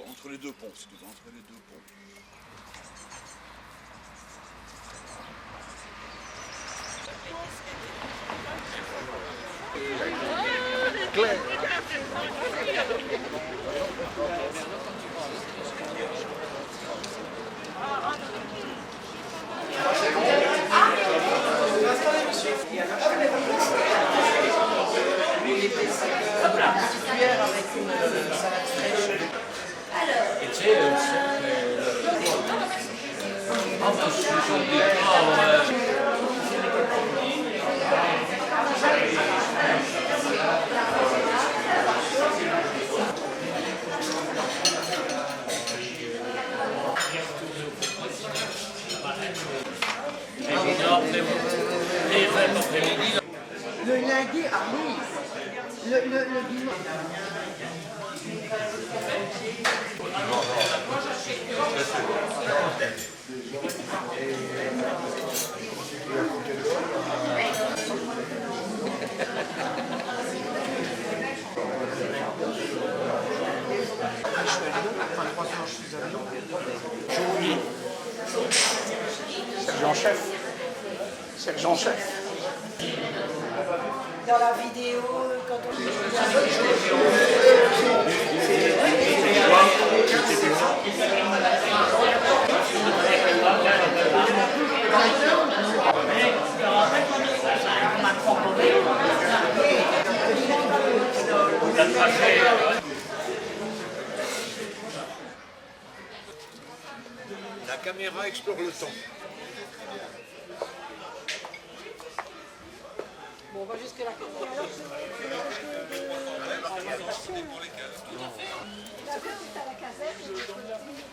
entre les deux ponts, excusez, entre les deux ponts. Claire. Avec une salade fraîche. Et tu sais, Le lundi, ah oui, le dimanche. Sergent-chef. Sergent-chef. Dans la vidéo, quand on La caméra explore le temps. Bon, on va jusque là.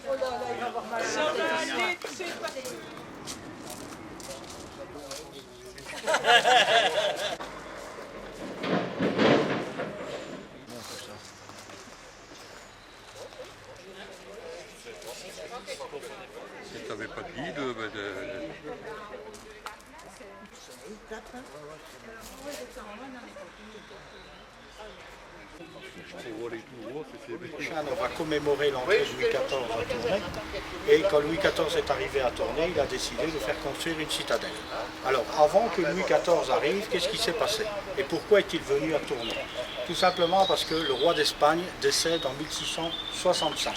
Oh là là, il va avoir mal. Ça va aller, c'est pas... Si tu n'avais pas de guide, on va commémorer l'entrée de Louis XIV à Tournai. Et quand Louis XIV est arrivé à Tournai, il a décidé de faire construire une citadelle. Alors, avant que Louis XIV arrive, qu'est-ce qui s'est passé? Et pourquoi est-il venu à Tournai? Tout simplement parce que le roi d'Espagne décède en 1665.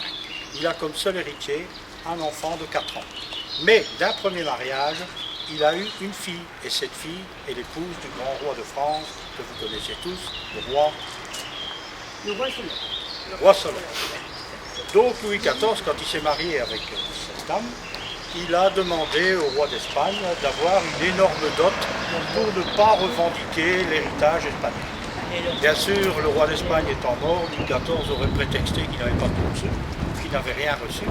Il a comme seul héritier un enfant de 4 ans. Mais d'un premier mariage, il a eu une fille. Et cette fille est l'épouse du grand roi de France, que vous connaissez tous, le roi Soleil. Donc Louis XIV, quand il s'est marié avec cette dame, il a demandé au roi d'Espagne d'avoir une énorme dot pour ne pas revendiquer l'héritage espagnol. Bien sûr, le roi d'Espagne étant mort, Louis XIV aurait prétexté qu'il n'avait pas tout reçu, qu'il n'avait rien reçu,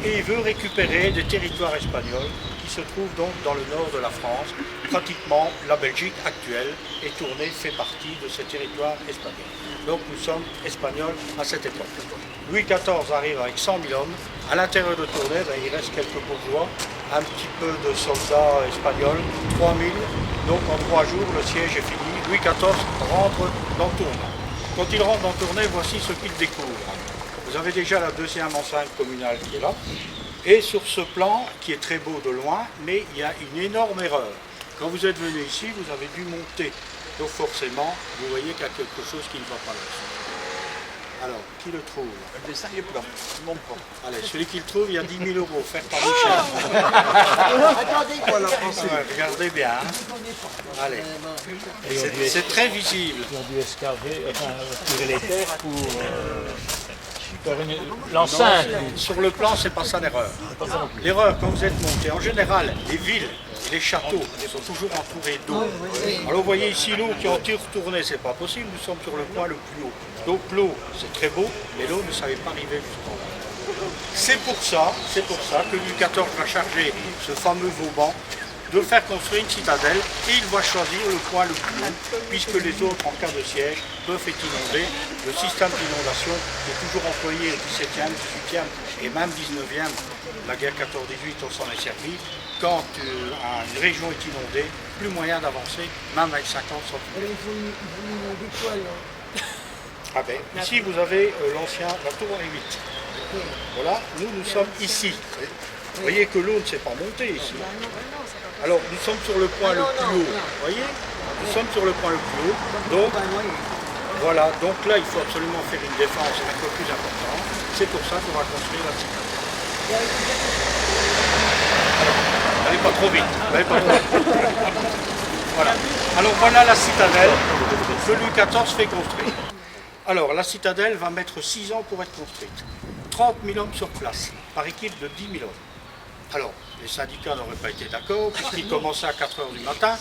et il veut récupérer des territoires espagnols qui se trouvent donc dans le nord de la France. Pratiquement, la Belgique actuelle et Tournai fait partie de ces territoires espagnols. Donc nous sommes espagnols à cette époque. Louis XIV arrive avec 100 000 hommes. À l'intérieur de Tournai, il reste quelques bourgeois, un petit peu de soldats espagnols, 3 000. Donc en 3 jours, le siège est fini. Louis XIV rentre dans Tournai. Quand il rentre dans Tournai, voici ce qu'il découvre. Vous avez déjà la deuxième enceinte communale qui est là. Et sur ce plan, qui est très beau de loin, mais il y a une énorme erreur. Quand vous êtes venu ici, vous avez dû monter. Donc forcément, vous voyez qu'il y a quelque chose qui ne va pas là. Alors, qui le trouve? Le dessin est plat, je monte pas. Allez, celui qui le trouve, il y a 10 000 euros offert par Michel. Attendez, voilà. Regardez bien. Hein. Allez, c'est très visible. Ils ont dû escarver, enfin, tirer les terres pour faire l'enceinte. Sur le plan, c'est pas ça l'erreur. L'erreur, quand vous êtes monté, en général, les villes, les châteaux sont toujours entourés d'eau. Alors vous voyez ici l'eau qui est entière tournée, c'est pas possible, nous sommes sur le point le plus haut. Donc l'eau, c'est très beau, mais l'eau ne savait pas arriver jusqu'en là. C'est pour ça que Louis XIV va charger ce fameux Vauban de faire construire une citadelle et il va choisir le point le plus haut, puisque les autres, en cas de siège, peuvent être inondés. Le système d'inondation est toujours employé au XVIIe, XVIIIe et même XIXe. La guerre 14-18, on s'en est servi. Quand une région est inondée, plus moyen d'avancer, même avec 50 cm. Ah ben, ici vous avez la tour en 8. Voilà, nous sommes ici. Vous voyez que l'eau ne s'est pas montée ici. Alors, nous sommes sur le point le plus haut. Vous voyez? Nous sommes sur le point le plus haut. Donc, voilà. Donc là, il faut absolument faire une défense un peu plus importante. C'est pour ça qu'on va construire la citadelle. Allez pas trop vite. Allez pas trop vite. Voilà. Alors voilà la citadelle que Louis XIV fait construire. Alors, la citadelle va mettre 6 ans pour être construite. 30 000 hommes sur place, par équipe de 10 000 hommes. Alors, les syndicats n'auraient pas été d'accord, puisqu'ils commençaient à 4 h du matin,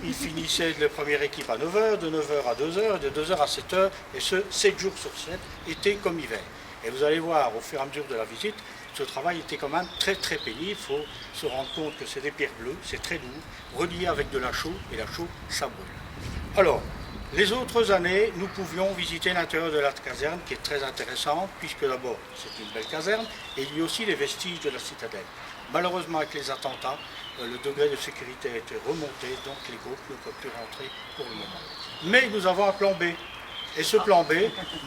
ils finissaient de la première équipe à 9 h, de 9 h à 2 h, et de 2 h à 7 h, et ce, 7 jours sur 7, été comme hiver. Et vous allez voir, au fur et à mesure de la visite, ce travail était quand même très très pénible. Il faut se rendre compte que c'est des pierres bleues, c'est très lourd, relié avec de la chaux, et la chaux, ça brûle. Alors, les autres années, nous pouvions visiter l'intérieur de la caserne, qui est très intéressante, puisque d'abord, c'est une belle caserne, et il y a aussi les vestiges de la citadelle. Malheureusement, avec les attentats, le degré de sécurité a été remonté, donc les groupes ne peuvent plus rentrer pour le moment. Mais nous avons un plan B. Et ce plan B,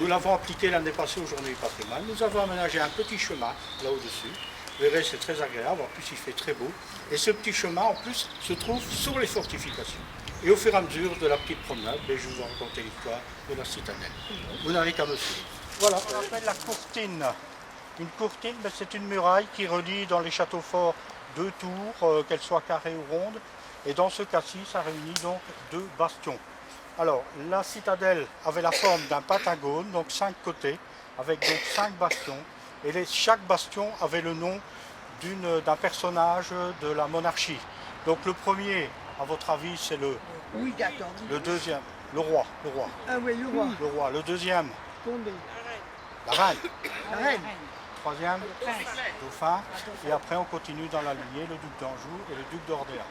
nous l'avons appliqué l'année passée aux Journées du patrimoine. Nous avons aménagé un petit chemin là au-dessus. Vous verrez, c'est très agréable. En plus, il fait très beau. Et ce petit chemin, en plus, se trouve sur les fortifications. Et au fur et à mesure de la petite promenade, je vais vous raconter l'histoire de la citadelle. Vous n'avez qu'à me suivre. Voilà, on appelle la courtine. Une courtine, c'est une muraille qui relie dans les châteaux forts 2 tours, qu'elles soient carrées ou rondes. Et dans ce cas-ci, ça réunit donc 2 bastions. Alors, la citadelle avait la forme d'un pentagone, donc 5 côtés, avec donc 5 bastions. Et chaque bastion avait le nom d'un personnage de la monarchie. Donc le premier, à votre avis, c'est Oui, d'accord. le deuxième, le roi. Ah oui, le roi. Le roi. Le deuxième, Condé. la reine. La reine. Troisième, dauphin. Et après, on continue dans la lignée, le duc d'Anjou et le duc d'Orléans.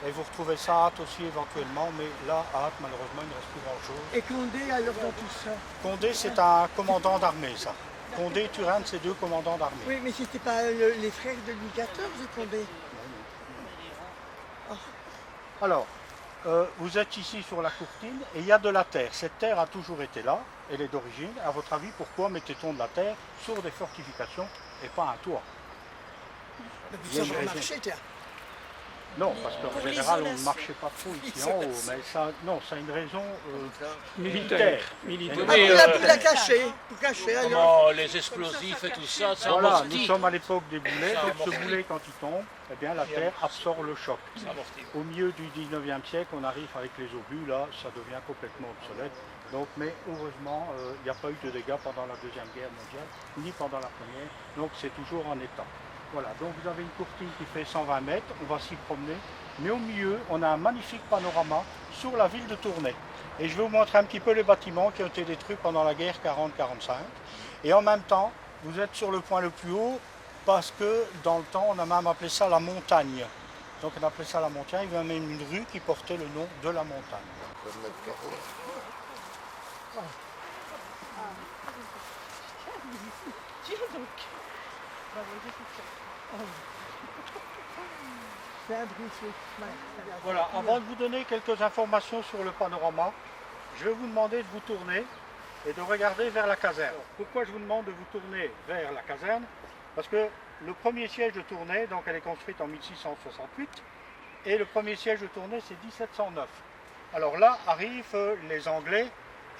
Et vous retrouvez ça à Hâte aussi éventuellement, mais là, à Hâte, malheureusement, il ne reste plus grand-chose. Et Condé, alors, dans tout ça? Condé, c'est un commandant d'armée, ça. Condé et Turenne, c'est 2 commandants d'armée. Oui, mais c'était pas les frères de Louis XIV, Condé. Alors, vous êtes ici sur la courtine et il y a de la terre. Cette terre a toujours été là, elle est d'origine. À votre avis, pourquoi mettait-on de la terre sur des fortifications et pas un toit? Ça va marcher, tiens. Non, parce qu'en général, on ne marchait pas trop ici en haut. Mais ça, non, ça a une raison militaire. Pour la cacher. Pour cacher, alors. Comment les explosifs et tout ça, ça Voilà, nous amortit. sommes à l'époque des boulets. Ça Donc ce amortit. boulet, quand il tombe, eh bien, la terre absorbe le choc. Ça amortit. Au milieu du 19e siècle, on arrive avec les obus, là, ça devient complètement obsolète. Donc, mais heureusement, il n'y a pas eu de dégâts pendant la Deuxième Guerre mondiale, ni pendant la Première, donc c'est toujours en état. Voilà, donc vous avez une courtine qui fait 120 mètres, on va s'y promener, mais au milieu, on a un magnifique panorama sur la ville de Tournai. Et je vais vous montrer un petit peu les bâtiments qui ont été détruits pendant la guerre 40-45. Et en même temps, vous êtes sur le point le plus haut, parce que dans le temps, on a même appelé ça la montagne. Donc on appelait ça la montagne, il y avait même une rue qui portait le nom de la montagne. Voilà, avant de vous donner quelques informations sur le panorama, je vais vous demander de vous tourner et de regarder vers la caserne. Pourquoi je vous demande de vous tourner vers la caserne? Parce que le premier siège de Tournai, donc elle est construite en 1668, et le premier siège de Tournai c'est 1709. Alors là arrivent les Anglais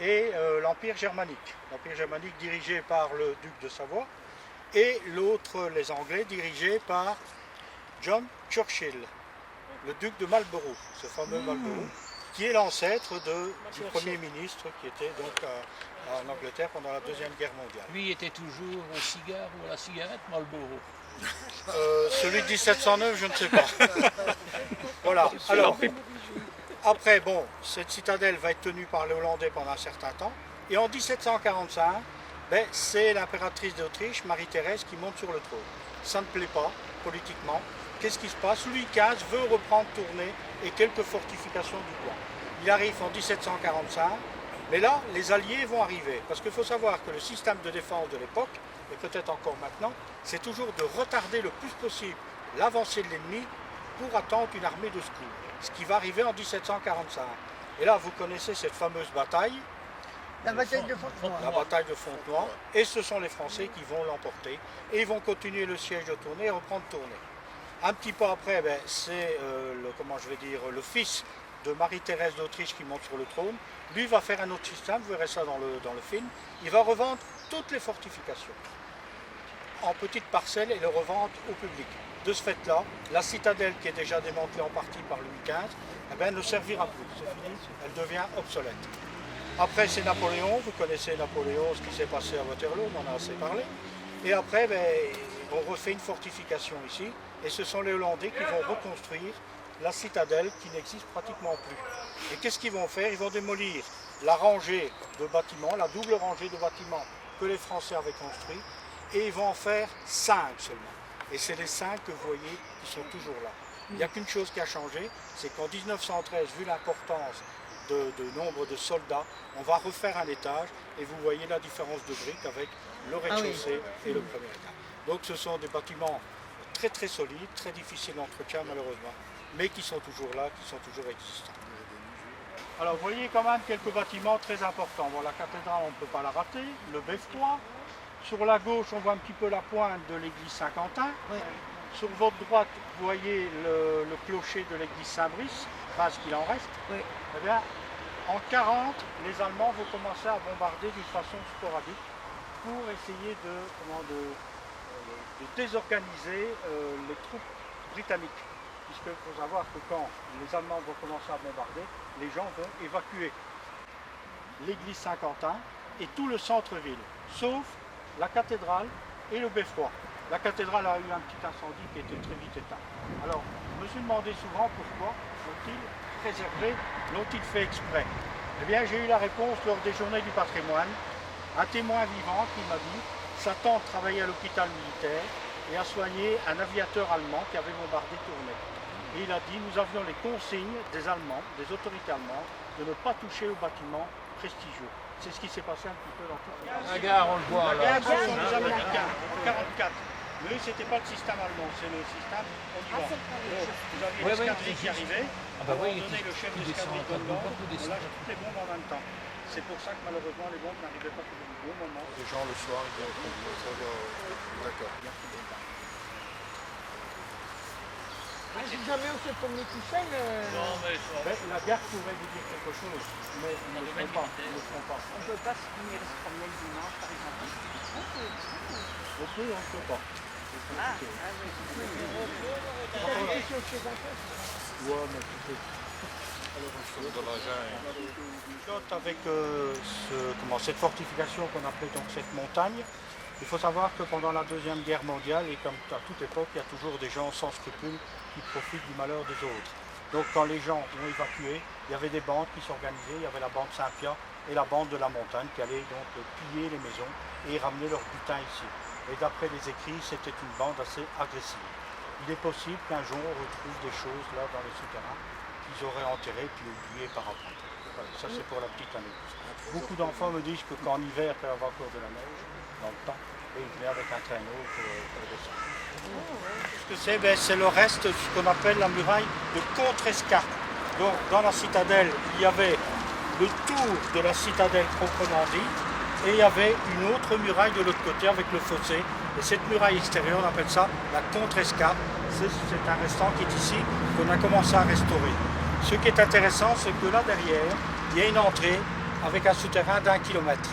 et l'Empire germanique. L'Empire germanique dirigé par le duc de Savoie, et l'autre, les Anglais, dirigés par John Churchill, le duc de Marlborough, ce fameux Marlborough, qui est l'ancêtre du Premier ministre qui était donc en Angleterre pendant la Deuxième Guerre mondiale. Lui était toujours au cigare ou à la cigarette, Marlborough. Celui de 1709, je ne sais pas. Voilà. Alors, après, bon, cette citadelle va être tenue par les Hollandais pendant un certain temps. Et en 1745, c'est l'impératrice d'Autriche, Marie-Thérèse, qui monte sur le trône. Ça ne plaît pas, politiquement. Qu'est-ce qui se passe? Louis XV veut reprendre Tournai et quelques fortifications du coin. Il arrive en 1745, mais là, les Alliés vont arriver. Parce qu'il faut savoir que le système de défense de l'époque, et peut-être encore maintenant, c'est toujours de retarder le plus possible l'avancée de l'ennemi pour attendre une armée de secours. Ce qui va arriver en 1745. Et là, vous connaissez cette fameuse bataille La bataille de Fontenoy. la bataille de Fontenoy, et ce sont les Français qui vont l'emporter, et ils vont continuer le siège de Tournai et reprendre Tournai. Un petit peu après, c'est le fils de Marie-Thérèse d'Autriche qui monte sur le trône. Lui va faire un autre système, vous verrez ça dans le film. Il va revendre toutes les fortifications en petites parcelles et les revendre au public. De ce fait-là, la citadelle qui est déjà démantelée en partie par Louis XV, ne servira plus, c'est fini, elle devient obsolète. Après c'est Napoléon, vous connaissez Napoléon, ce qui s'est passé à Waterloo, on en a assez parlé. Et après, on refait une fortification ici, et ce sont les Hollandais qui vont reconstruire la citadelle qui n'existe pratiquement plus. Et qu'est-ce qu'ils vont faire? Ils vont démolir la rangée de bâtiments, la double rangée de bâtiments que les Français avaient construits, et ils vont en faire 5 seulement. Et c'est les 5 que vous voyez qui sont toujours là. Il n'y a qu'une chose qui a changé, c'est qu'en 1913, vu l'importance de nombre de soldats, on va refaire un étage, et vous voyez la différence de briques avec le rez-de-chaussée et le premier étage. Donc ce sont des bâtiments très très solides, très difficiles d'entretien malheureusement, mais qui sont toujours là, qui sont toujours existants. Alors vous voyez quand même quelques bâtiments très importants. Bon, la cathédrale, on ne peut pas la rater, le beffroi. Sur la gauche, on voit un petit peu la pointe de l'église Saint-Quentin. Oui. Sur votre droite, vous voyez le clocher de l'église Saint-Brice, enfin ce qu'il en reste. Oui. Eh bien, en 40, les Allemands vont commencer à bombarder d'une façon sporadique pour essayer de désorganiser les troupes britanniques. Puisqu'il faut savoir que quand les Allemands vont commencer à bombarder, les gens vont évacuer l'église Saint-Quentin et tout le centre-ville, sauf la cathédrale et le beffroi. La cathédrale a eu un petit incendie qui était très vite éteint. Alors, je me suis demandé souvent pourquoi l'ont-ils préservé, l'ont-ils fait exprès? Eh bien, j'ai eu la réponse lors des journées du patrimoine. Un témoin vivant qui m'a dit que sa tante travaillait à l'hôpital militaire et a soigné un aviateur allemand qui avait bombardé Tournai. Et il a dit, nous avions les consignes des Allemands, des autorités allemandes, de ne pas toucher aux bâtiments prestigieux. C'est ce qui s'est passé un petit peu dans toute La gare, on le voit la là. gare, ce sont des Américains, en 1944. Mais ce n'était pas le système allemand, c'est le système on y va. Donc, vous aviez l'escadrille qui arrivait, Ah bah à un oui, moment donné, le chef il d'escadrille descend, Gondor, il on descend. lâche toutes les bombes en même temps. C'est pour ça que malheureusement les bombes n'arrivaient pas toujours au bon moment. Les gens le soir, ils viennent conduire, ça va. D'accord. Si jamais on s'est promené tout seul, La gare pourrait vous dire quelque chose, mais ils ne le feront pas. Ils ne le feront pas. on ne peut pas se venir se promener le dimanche, par exemple. On peut, on ne peut pas. Ah, oui. C'est difficile chez un peu. Ouais, mais tu peux. Dans la jungle. Avec cette fortification qu'on appelait donc cette montagne, il faut savoir que pendant la Deuxième Guerre mondiale, et comme à toute époque, il y a toujours des gens sans scrupules qui profitent du malheur des autres. Donc quand les gens ont évacué, il y avait des bandes qui s'organisaient, il y avait la bande Saint-Pia et la bande de la montagne qui allaient donc piller les maisons et ramener leur butin ici. Et d'après les écrits, c'était une bande assez agressive. Il est possible qu'un jour on retrouve des choses là dans les souterrains qu'ils auraient enterrées puis oubliées par après. Voilà, ça c'est pour la petite anecdote. Beaucoup d'enfants me disent que qu'en hiver, quand il y avait encore de la neige, dans le temps, et ils venaient avec un traîneau pour le descendre. Ce que c'est le reste de ce qu'on appelle la muraille de contre-escarpe. Donc dans la citadelle, il y avait le tour de la citadelle proprement dit, et il y avait une autre muraille de l'autre côté avec le fossé. Et cette muraille extérieure, on appelle ça la contre-escarpe. C'est un restant qui est ici, qu'on a commencé à restaurer. Ce qui est intéressant, c'est que là derrière, il y a une entrée avec un souterrain d'1 kilomètre.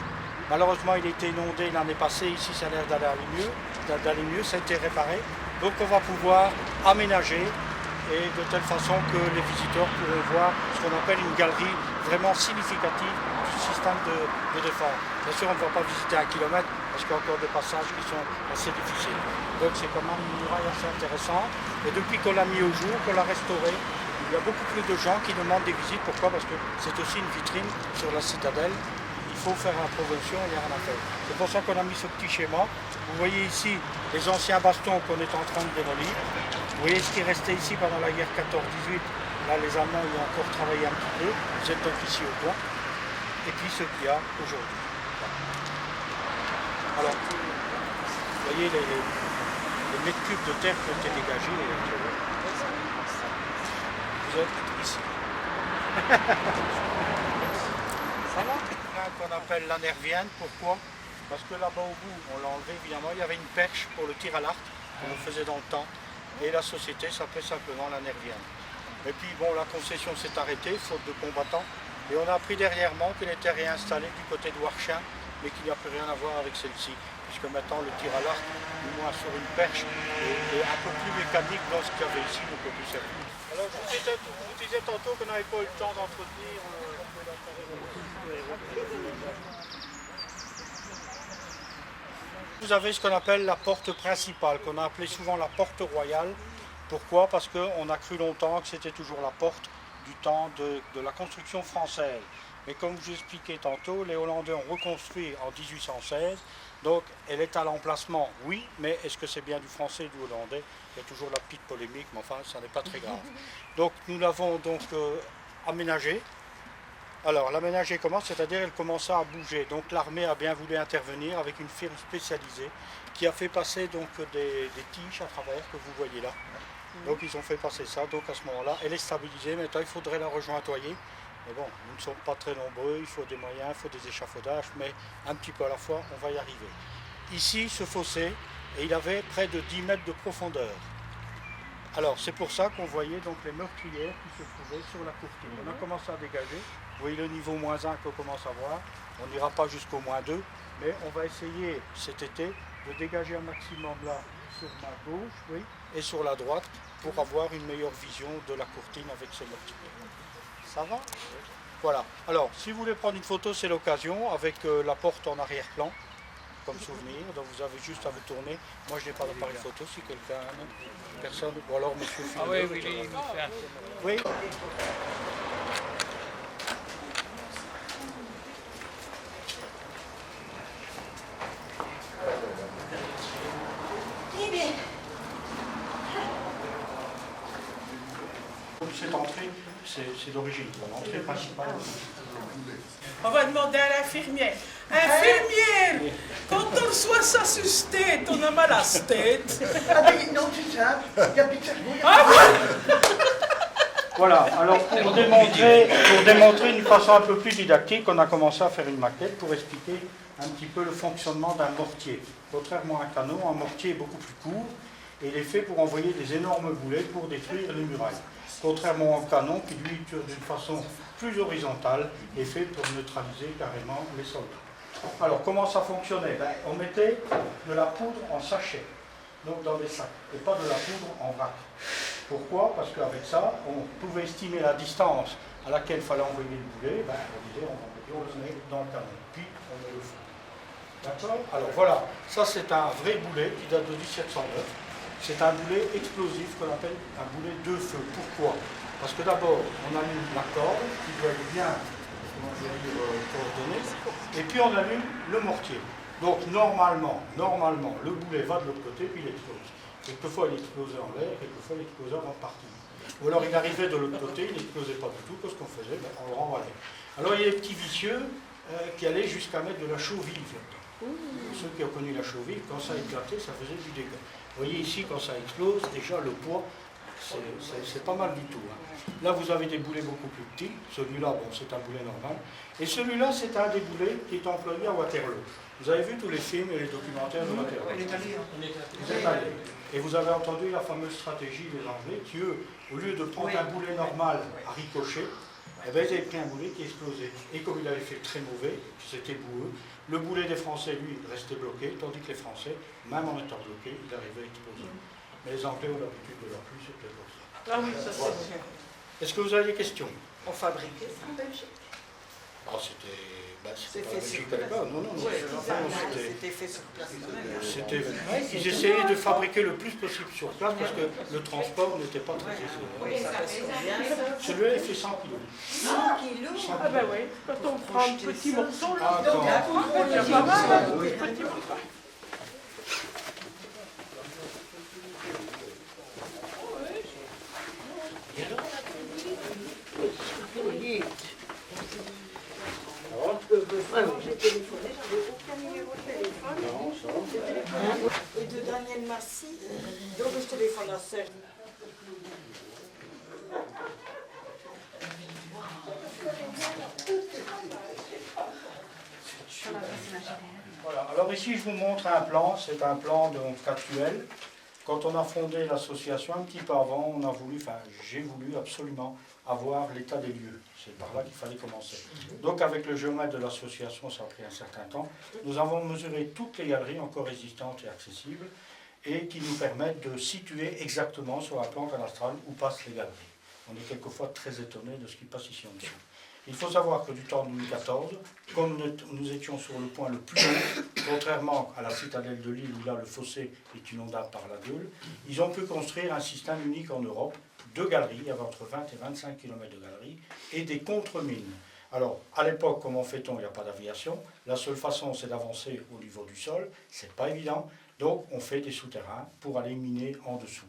Malheureusement, il a été inondé l'année passée. Ici, ça a l'air d'aller mieux, ça a été réparé. Donc, on va pouvoir aménager et de telle façon que les visiteurs pourront voir ce qu'on appelle une galerie vraiment significative du système de défense. Bien sûr, on ne va pas visiter 1 kilomètre parce qu'il y a encore des passages qui sont assez difficiles. Donc, c'est quand même une muraille assez intéressante. Et depuis qu'on l'a mis au jour, qu'on l'a restauré, il y a beaucoup plus de gens qui demandent des visites. Pourquoi? Parce que c'est aussi une vitrine sur la citadelle. Il faut faire la promotion, il n'y a rien à faire. C'est pour ça qu'on a mis ce petit schéma. Vous voyez ici les anciens bastons qu'on est en train de démolir. Vous voyez ce qui est resté ici pendant la guerre 14-18. Là, les Allemands y ont encore travaillé un petit peu. Vous êtes donc ici au point. Et puis ce qu'il y a aujourd'hui. Alors, vous voyez les mètres cubes de terre qui ont été dégagés. Vous êtes ici. Ça va? chien qu'on appelle la nervienne. Pourquoi? Parce que là-bas au bout, on l'a enlevé évidemment, il y avait une perche pour le tir à l'arc, comme on faisait dans le temps. Et la société s'appelait simplement la nervienne. Et puis bon, la concession s'est arrêtée, faute de combattants. Et on a appris dernièrement qu'elle était réinstallée du côté de Warchin, mais qu'il n'y a plus rien à voir avec celle-ci. Puisque maintenant le tir à l'arc, du moins sur une perche, est un peu plus mécanique dans ce qu'il y avait ici, donc plus sérieux. Alors je vous disais tantôt qu'on n'avait pas eu le temps d'entretenir. Vous avez ce qu'on appelle la porte principale, qu'on a appelée souvent la porte royale. Pourquoi? Parce qu'on a cru longtemps que c'était toujours la porte du temps de la construction française. Mais comme je vous expliquais tantôt, les Hollandais ont reconstruit en 1816. Donc elle est à l'emplacement, oui, mais est-ce que c'est bien du français ou du hollandais? Il y a toujours la petite polémique, mais enfin, ça n'est pas très grave. Donc nous l'avons donc aménagée. Alors l'aménager comment? C'est-à-dire elle commença à bouger. Donc l'armée a bien voulu intervenir avec une firme spécialisée qui a fait passer donc des tiges à travers que vous voyez là. Donc ils ont fait passer ça. Donc à ce moment-là, elle est stabilisée. Maintenant il faudrait la rejointoyer. Mais bon, nous ne sommes pas très nombreux, il faut des moyens, il faut des échafaudages, mais un petit peu à la fois, on va y arriver. Ici, ce fossé, et il avait près de 10 mètres de profondeur. Alors c'est pour ça qu'on voyait donc les meurtrières qui se trouvaient sur la courtine. On a commencé à dégager. Vous voyez le niveau -1 qu'on commence à voir. On n'ira pas jusqu'au -2, mais on va essayer cet été de dégager un maximum là sur ma gauche, oui, et sur la droite pour avoir une meilleure vision de la courtine avec ces meurtrières. Ça va? Voilà. Alors, si vous voulez prendre une photo, c'est l'occasion avec la porte en arrière-plan comme souvenir. Donc vous avez juste à vous tourner. Moi, je n'ai pas d'appareil photo. Si quelqu'un, personne, ou alors Monsieur Philippe. Ah oui, oui, il nous fait un... Oui. Cette entrée, c'est d'origine, l'entrée principale. On va demander à l'infirmière. Infirmière, quand on reçoit ça sur ce tête, on a mal à la tête. Non, c'est ça. Il y a plus de cerveau. Voilà, alors pour démontrer une façon un peu plus didactique, on a commencé à faire une maquette pour expliquer un petit peu le fonctionnement d'un mortier. Contrairement à un canon, un mortier est beaucoup plus court et il est fait pour envoyer des énormes boulets pour détruire les murailles. Contrairement au canon qui lui tire d'une façon plus horizontale et fait pour neutraliser carrément les soldats. Alors comment ça fonctionnait? On mettait de la poudre en sachet, donc dans des sacs, et pas de la poudre en vrac. Pourquoi? Parce qu'avec ça, on pouvait estimer la distance à laquelle il fallait envoyer le boulet. On disait on le met dans le canon, puis on met le feu. D'accord? Alors voilà, ça c'est un vrai boulet qui date de 1709. C'est un boulet explosif qu'on appelle un boulet de feu. Pourquoi? Parce que d'abord, on allume la corde qui doit être bien coordonnée, et puis on allume le mortier. Donc normalement, le boulet va de l'autre côté, puis il explose. Quelquefois il explosait en l'air, quelquefois il explosait en partie. Ou alors il arrivait de l'autre côté, il n'explosait pas du tout, qu'est-ce qu'on faisait? On le renvoyait. Alors il y a des petits vicieux qui allaient jusqu'à mettre de la chaux vive là-dedans. Ceux qui ont connu la chaux vive, quand ça éclatait, ça faisait du dégât. Vous voyez ici, quand ça explose, déjà le poids, c'est pas mal du tout. Là, vous avez des boulets beaucoup plus petits. Celui-là, bon, c'est un boulet normal. Et celui-là, c'est un des boulets qui est employé à Waterloo. Vous avez vu tous les films et les documentaires de Waterloo. Vous êtes allé. Et vous avez entendu la fameuse stratégie des Anglais qui, eux, au lieu de prendre un boulet normal à ricocher, eh bien, ils avaient pris un boulet qui explosait. Et comme il avait fait très mauvais, c'était boueux, le boulet des Français, lui, restait bloqué, tandis que les Français, même en étant bloqués, il arrivait à exploser. Mais les Anglais ont l'habitude de leur plus, c'est peut-être pour ça. Ah oui, ça Voilà. c'est bien. Est-ce que vous avez des questions? On fabriquait ça en Belgique. Oh, c'était... C'est pas fait la Belgique sur à l'époque. Non, C'était fait sur place. ils essayaient de fabriquer le plus possible sur place parce que le transport n'était pas très aisé. Oui, ça pèse combien ça? Celui-là, il fait 100 kg. 100 kilos. Ah ben oui, quand on prend un petit morceau, là, Ah, quand- il y a pas mal, un petit morceau. J'ai téléphoné, j'avais aucun numéro de téléphone. Et de Daniel Massy, donc je téléphone à Serge. Voilà. Alors ici, je vous montre un plan. C'est un plan donc actuel. Quand on a fondé l'association, un petit peu avant, on a voulu, enfin, j'ai voulu absolument avoir l'état des lieux. C'est par là qu'il fallait commencer. Donc avec le géomètre de l'association, ça a pris un certain temps. Nous avons mesuré toutes les galeries encore existantes et accessibles et qui nous permettent de situer exactement sur un plan cadastral où passent les galeries. On est quelquefois très étonné de ce qui passe ici en dessous. Il faut savoir que du temps de Louis XIV, comme nous étions sur le point le plus haut, contrairement à la citadelle de Lille où là le fossé est inondable par la Deule, ils ont pu construire un système unique en Europe, 2 galeries, il y avait entre 20 et 25 km de galeries, et des contre-mines. Alors, à l'époque, comment fait-on? Il n'y a pas d'aviation. La seule façon, c'est d'avancer au niveau du sol. Ce n'est pas évident. Donc, on fait des souterrains pour aller miner en dessous.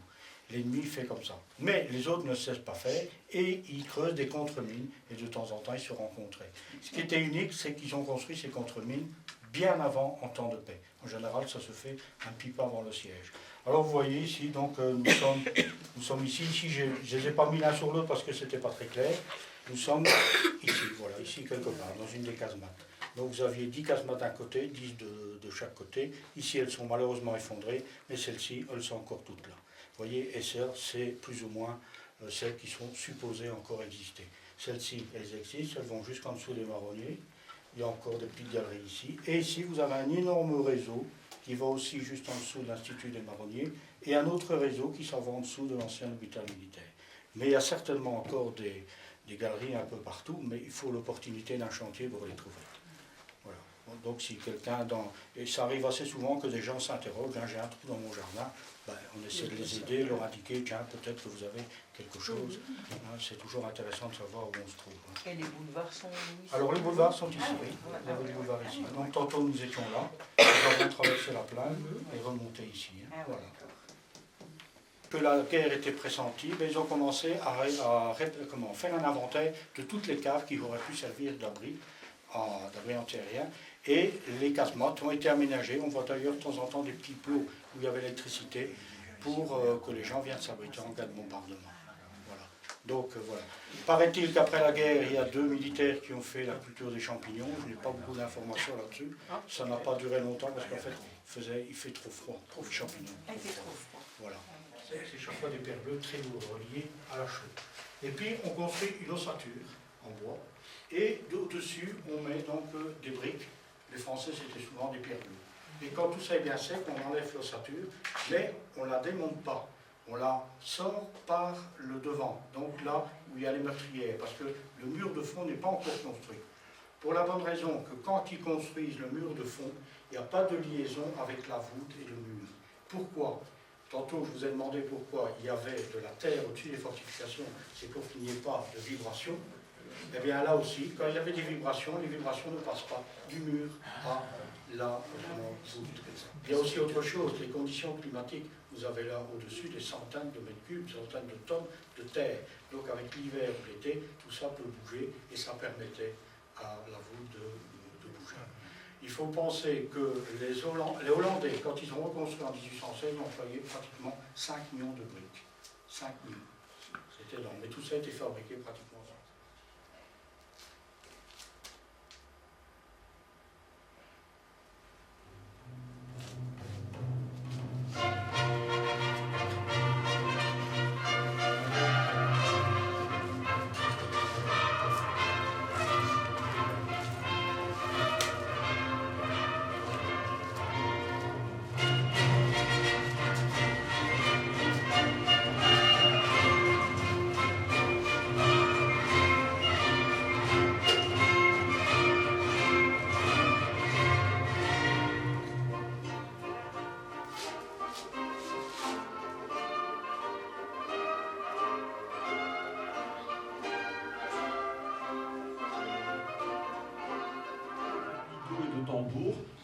L'ennemi fait comme ça. Mais les autres ne cessent pas faire et ils creusent des contre-mines et de temps en temps, ils se rencontraient. Ce qui était unique, c'est qu'ils ont construit ces contre-mines bien avant, en temps de paix. En général, ça se fait un petit peu avant le siège. Alors, vous voyez ici, donc, nous sommes ici. Ici, je ne les ai pas mis l'un sur l'autre parce que ce n'était pas très clair. Nous sommes ici, voilà, ici quelque part, dans une des casemates. Donc vous aviez 10 casemates d'un côté, 10 de chaque côté. Ici, elles sont malheureusement effondrées, mais celles-ci, elles sont encore toutes là. Vous voyez, SR, c'est plus ou moins celles qui sont supposées encore exister. Celles-ci, elles existent, elles vont jusqu'en dessous des marronniers. Il y a encore des petites galeries ici. Et ici, vous avez un énorme réseau qui va aussi juste en dessous de l'Institut des marronniers et un autre réseau qui s'en va en dessous de l'ancien hôpital militaire. Mais il y a certainement encore des galeries un peu partout, mais il faut l'opportunité d'un chantier pour les trouver. Voilà. Donc si quelqu'un et ça arrive assez souvent que des gens s'interrogent, hein, j'ai un trou dans mon jardin, ben, on essaie de les aider, leur indiquer, tiens, peut-être que vous avez quelque chose. Hein, c'est toujours intéressant de savoir où on se trouve. Hein. Et les boulevards sont ici? Alors les boulevards sont ici, oui. Vous avez les boulevards ici. Donc tantôt nous étions là, nous avons traversé la plaine et remonté ici. Hein. Voilà. Que la guerre était pressentie, ben, ils ont commencé à faire un inventaire de toutes les caves qui auraient pu servir d'abri antérieur. Et les casemates ont été aménagées. On voit d'ailleurs de temps en temps des petits plots où il y avait l'électricité pour que les gens viennent s'abriter en cas de bombardement. Voilà. Donc voilà. Paraît-il qu'après la guerre, il y a 2 militaires qui ont fait la culture des champignons. Je n'ai pas beaucoup d'informations là-dessus. Ça n'a pas duré longtemps parce qu'en fait, il fait trop froid, trop de champignons. Il fait trop froid. Voilà. C'est chaque fois des pierres bleues très lourdes, reliées à la chaux. Et puis, on construit une ossature en bois. Et au-dessus, on met donc des briques. Les Français, c'était souvent des pierres bleues. Et quand tout ça est bien sec, on enlève l'ossature, mais on ne la démonte pas. On la sort par le devant, donc là où il y a les meurtrières, parce que le mur de fond n'est pas encore construit. Pour la bonne raison que quand ils construisent le mur de fond, il n'y a pas de liaison avec la voûte et le mur. Pourquoi ? Tantôt, je vous ai demandé pourquoi il y avait de la terre au-dessus des fortifications, c'est pour qu'il n'y ait pas de vibrations. Eh bien là aussi, quand il y avait des vibrations, les vibrations ne passent pas du mur à la voûte. Il y a aussi autre chose, les conditions climatiques. Vous avez là au-dessus des centaines de mètres cubes, centaines de tonnes de terre. Donc avec l'hiver ou l'été, tout ça peut bouger et ça permettait à la voûte de bouger. Il faut penser que les Hollandais, quand ils ont reconstruit en 1816, ont employé pratiquement 5 millions de briques. 5 millions. C'était énorme. Mais tout ça a été fabriqué pratiquement.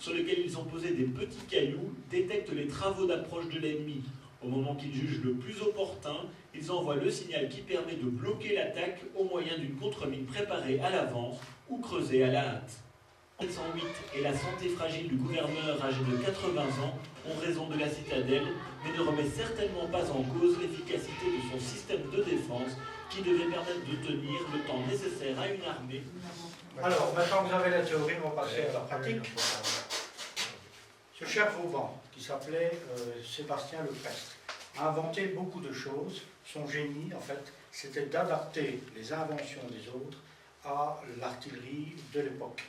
sur lesquels ils ont posé des petits cailloux, détectent les travaux d'approche de l'ennemi. Au moment qu'ils jugent le plus opportun, ils envoient le signal qui permet de bloquer l'attaque au moyen d'une contre-mine préparée à l'avance ou creusée à la hâte. 708 et la santé fragile du gouverneur âgé de 80 ans ont raison de la citadelle, mais ne remet certainement pas en cause l'efficacité de son système de défense qui devait permettre de tenir le temps nécessaire à une armée. Alors, maintenant que vous avez la théorie, on va passer à la pratique. Ce cher Vauban, qui s'appelait Sébastien Leprestre, a inventé beaucoup de choses. Son génie, en fait, c'était d'adapter les inventions des autres à l'artillerie de l'époque.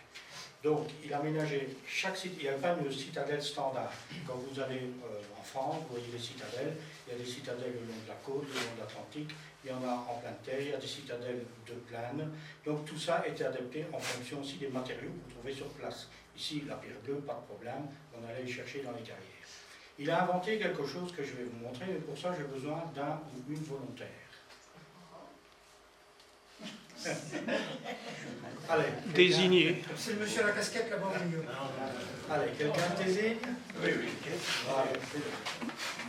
Donc, il a aménagé chaque site. Il n'y a pas une citadelle standard. Quand vous allez en France, vous voyez les citadelles. Il y a des citadelles le long de la côte, le long de l'Atlantique. Il y en a en pleine terre. Il y a des citadelles de plaine. Donc, tout ça était adapté en fonction aussi des matériaux que vous trouvez sur place. Ici, la pierre bleue, pas de problème. On allait les chercher dans les carrières. Il a inventé quelque chose que je vais vous montrer. Mais pour ça, j'ai besoin d'un ou une volontaire. Allez, Désigné. C'est le monsieur à la casquette là-bas au milieu. Allez, quelqu'un désigne? Oui, oui. Voilà.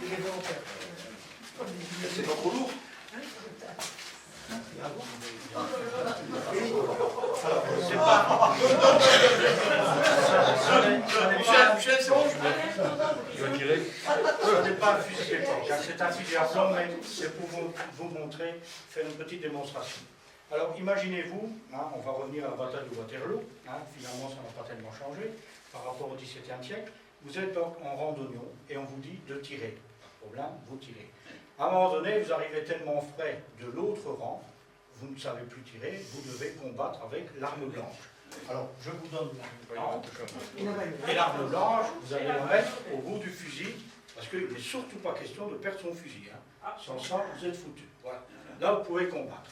Il est volontaire. C'est pas trop lourd. Alors, c'est pas... Michel, c'est bon. Je vais tirer. Ce n'est pas un fusil d'époque, hein, c'est un fusil à plomb, mais c'est pour vous montrer, faire une petite démonstration. Alors, imaginez-vous, hein, on va revenir à la bataille de Waterloo, hein, finalement ça n'a pas tellement changé par rapport au XVIIe siècle. Vous êtes donc en rang d'oignon et on vous dit de tirer. Pas de problème, vous tirez. À un moment donné, vous arrivez tellement frais de l'autre rang, vous ne savez plus tirer, vous devez combattre avec l'arme blanche. Alors, je vous donne l'arme blanche. Et l'arme blanche, vous allez la mettre au bout du fusil, parce qu'il n'est surtout pas question de perdre son fusil. Hein. Sans ça, vous êtes foutu. Voilà. Là, vous pouvez combattre.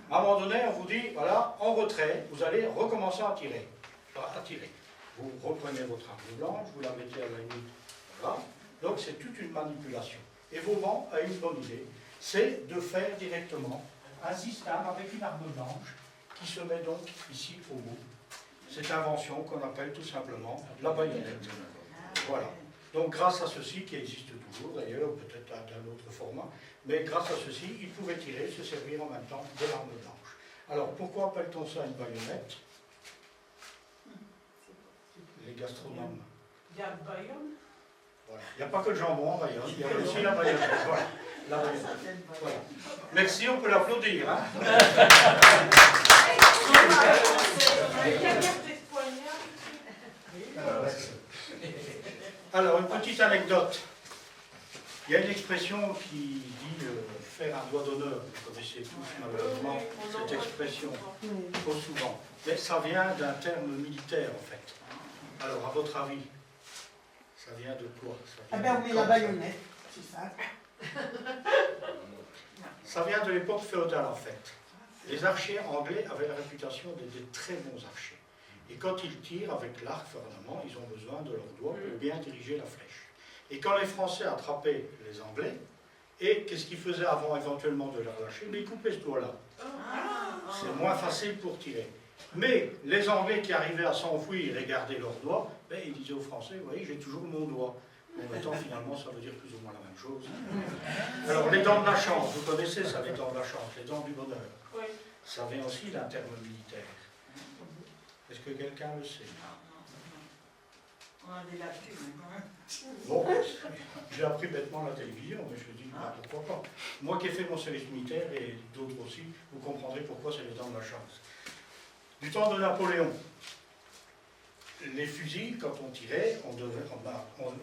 À un moment donné, on vous dit, voilà, en retrait, vous allez recommencer à tirer. À tirer. Vous reprenez votre arme blanche, vous la mettez à la limite. Voilà. Donc, c'est toute une manipulation. Et Vauban a une bonne idée, c'est de faire directement un système avec une arme blanche qui se met donc ici au bout. Cette invention qu'on appelle tout simplement la baïonnette. Voilà. Donc grâce à ceci, qui existe toujours d'ailleurs, peut-être d'un autre format, mais grâce à ceci, il pouvait tirer, se servir en même temps de l'arme blanche. Alors pourquoi appelle-t-on ça une baïonnette? Les gastronomes. Il y a le Bayonne. Voilà. Il n'y a pas que le jambon en Bayonne, il y a aussi la baïonnette. Voilà. La baïonnette. Voilà. Merci, on peut l'applaudir. Hein. Alors, une petite anecdote. Il y a une expression qui dit faire un doigt d'honneur. Vous connaissez tous malheureusement cette expression, trop souvent. Mais ça vient d'un terme militaire en fait. Alors, à votre avis, ça vient de quoi? Ah ben on met la baïonnette, c'est ça. Ça vient de l'époque féodale en fait. Les archers anglais avaient la réputation d'être des très bons archers. Et quand ils tirent avec l'arc, fermement, ils ont besoin de leurs doigts pour bien diriger la flèche. Et quand les Français attrapaient les Anglais, et qu'est-ce qu'ils faisaient avant éventuellement de leur lâcher? Mais ils coupaient ce doigt-là. C'est moins facile pour tirer. Mais les Anglais qui arrivaient à s'enfuir et garder leurs doigts, ben, ils disaient aux Français, vous voyez, j'ai toujours mon doigt. En même temps, finalement, ça veut dire plus ou moins la même chose. Alors, les dents de la chance, vous connaissez ça, les dents de la chance, les dents du bonheur. Oui. Ça vient aussi d'un terme militaire. Est-ce que quelqu'un le sait? On a des lacunes. Bon, j'ai appris bêtement la télévision, mais je me dis, bah, pourquoi pas. Moi qui ai fait mon service militaire, et d'autres aussi, vous comprendrez pourquoi c'est les dents de la chance. Du temps de Napoléon, les fusils, quand on tirait,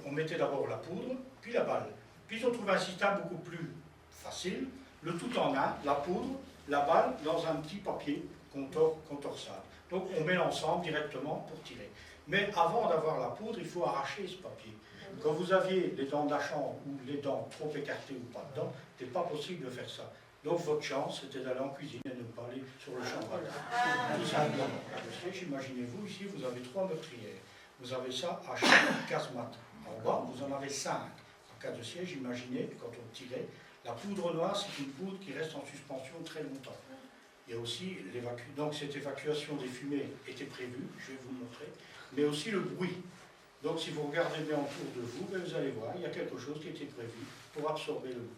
on mettait d'abord la poudre, puis la balle. Puis ils ont trouvé un système beaucoup plus facile, le tout en un, la poudre, la balle, dans un petit papier qu'on torsade. Donc on met l'ensemble directement pour tirer. Mais avant d'avoir la poudre, il faut arracher ce papier. Quand vous aviez les dents d'achat ou les dents trop écartées ou pas dedans, ce n'était pas possible de faire ça. Donc votre chance, c'était d'aller en cuisine et de ne pas aller sur le champ de bataille. Tout simplement. Imaginez-vous, ici, vous avez 3 meurtrières. Vous avez ça à chaque casemate. En bas, vous en avez 5. En cas de siège, imaginez, quand on tirait, la poudre noire, c'est une poudre qui reste en suspension très longtemps. Il y a aussi l'évacuation. Donc cette évacuation des fumées était prévue, je vais vous montrer, mais aussi le bruit. Donc si vous regardez bien autour de vous, vous allez voir, il y a quelque chose qui était prévu pour absorber le bruit.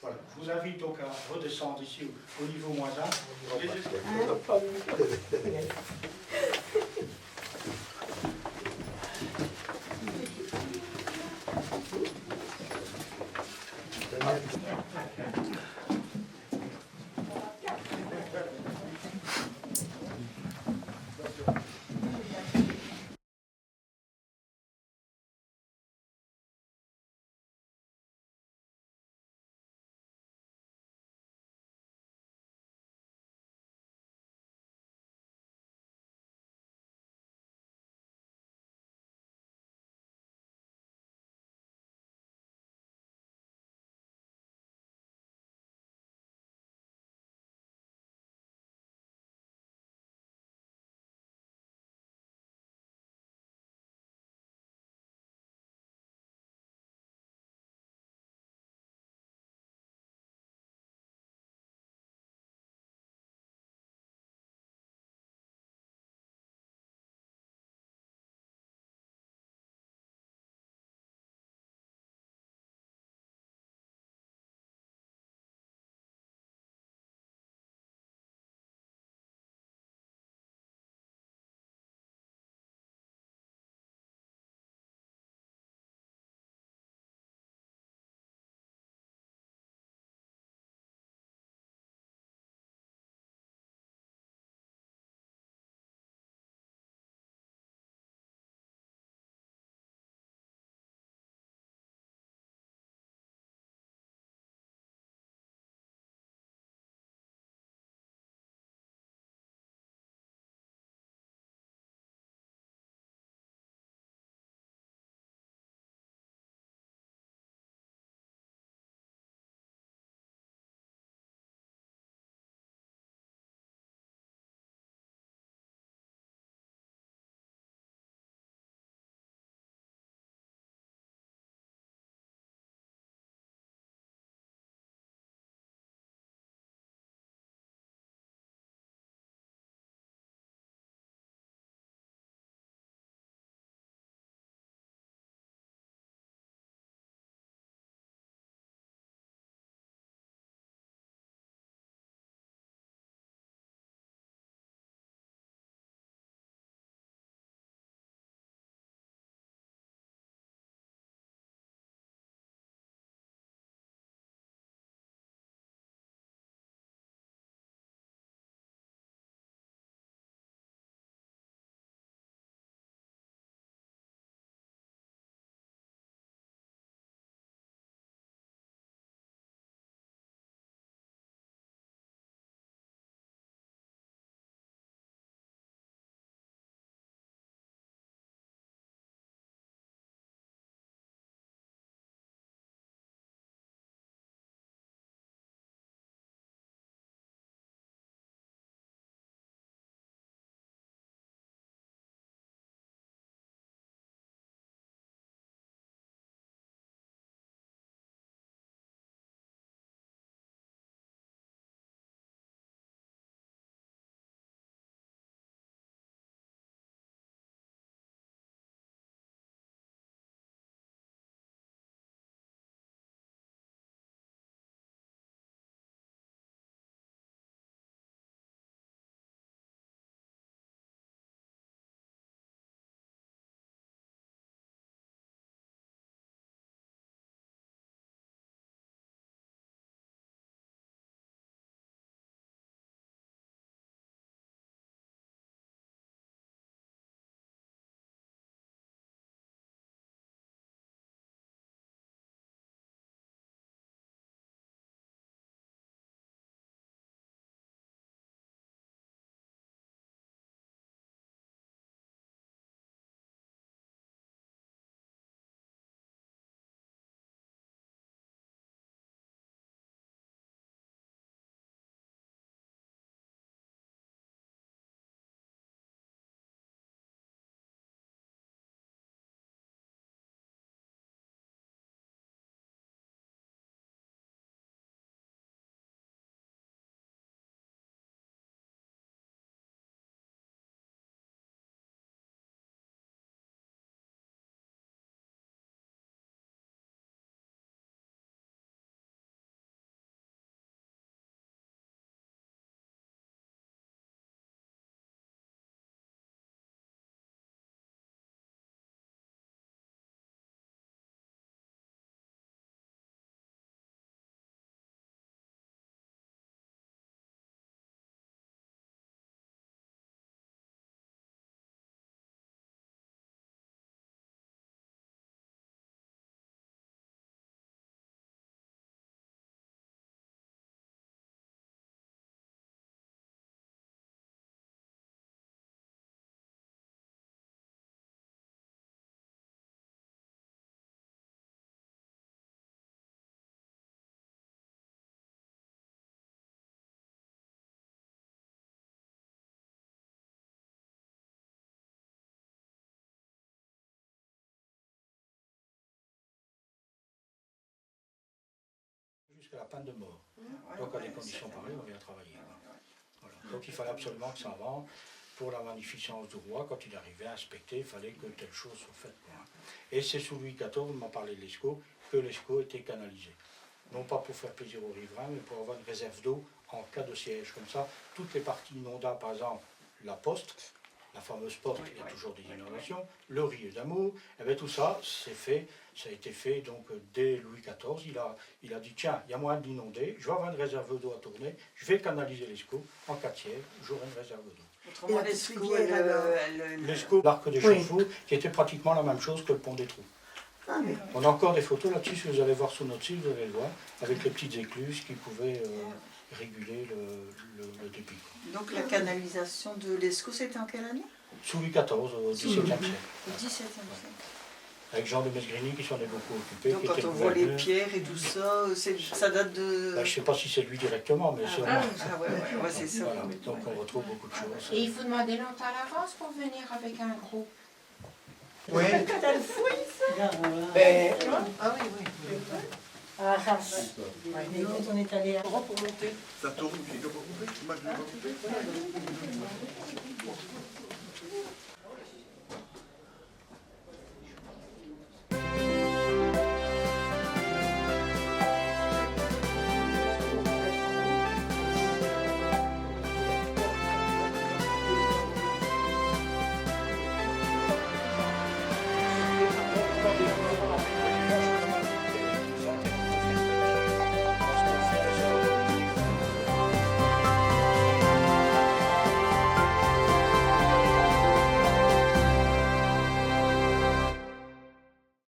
Voilà, je vous invite donc à redescendre ici au niveau -1. jusqu'à la peine de mort. Donc à des conditions pareilles, on vient travailler. Voilà. Donc il fallait absolument que ça avance. Pour la magnificence du roi, quand il arrivait à inspecter, il fallait que telle chose soit faite. Et c'est sous Louis XIV, on m'a parlé de l'Escaut, que l'Escaut était canalisé. Non pas pour faire plaisir aux riverains, mais pour avoir une réserve d'eau en cas de siège. Comme ça, toutes les parties inondables, par exemple la poste, la fameuse poste, il y a toujours des inondations, le riz d'amour, et bien tout ça, c'est fait, ça a été fait donc dès Louis XIV. Il a dit, tiens, il y a moyen d'inonder, je vais avoir une réserve d'eau à tourner, je vais canaliser l'Escaut, en cas de siège, j'aurai une réserve d'eau. Autrement, l'Escaut, L'Escaut, l'arc des Chauffour, qui était pratiquement la même chose que le pont des Trous. Ah, mais... On a encore des photos là-dessus, si vous allez voir sur notre site, vous allez le voir, avec les petites écluses qui pouvaient réguler le débit. Donc la canalisation de l'Escaut, c'était en quelle année? Sous Louis XIV, au XVIIe siècle. Au XVIIe siècle. Avec Jean de Mesgrini qui s'en est beaucoup occupé. Donc qui quand était on voit les gouverneur. pierres et tout ça, ça date de... Ben, je ne sais pas si c'est lui directement, mais sûrement. ouais, c'est ça. Voilà. Donc on retrouve beaucoup de choses. Et il faut demander longtemps à l'avance pour venir avec un groupe. Oui. T'as le fouille, ça? Ben, Ah oui, oui. à Arras. Mais quand on est allé à Europe pour monter. Ça tourne, j'ai pas compris. Moi, je l'ai pas compris.